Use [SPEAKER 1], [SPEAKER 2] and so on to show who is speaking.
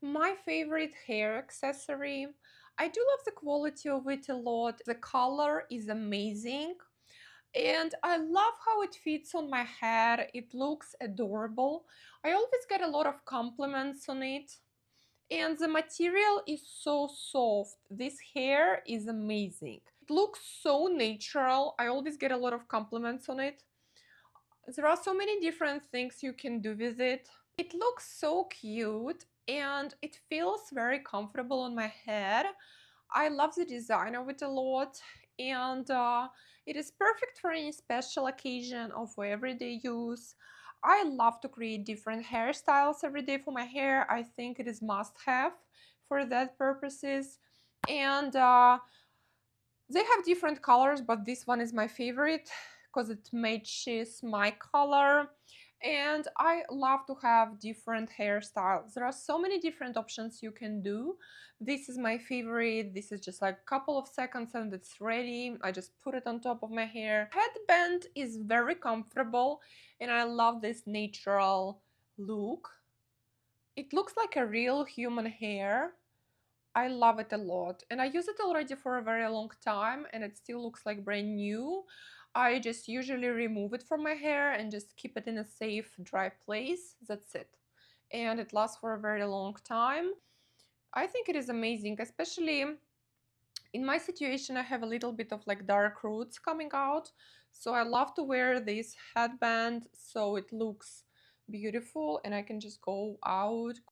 [SPEAKER 1] My favorite hair accessory. I do love the quality of it a lot. The color is amazing. And I love how it fits on my head. It looks adorable. I always get a lot of compliments on it. And the material is so soft. This hair is amazing. It looks so natural. I always get a lot of compliments on it. There are so many different things you can do with it. It looks so cute and it feels very comfortable on my head. I love the design of it a lot, and it is perfect for any special occasion or for everyday use. I love to create different hairstyles every day for my hair. I think it is must have for that purposes. And they have different colors, but this one is my favorite because it matches my color. And I love to have different hairstyles. There are so many different options you can do. This is my favorite. This is just like a couple of seconds and it's ready. I just put it on top of my hair. Headband is very comfortable and I love this natural look. It looks like a real human hair. I love it a lot and I use it already for a very long time and it still looks like brand new. I just usually remove it from my hair and just keep it in a safe, dry place. That's it. And it lasts for a very long time. I think it is amazing, especially in my situation. I have a little bit of like dark roots coming out. So I love to wear this headband so it looks beautiful and I can just go out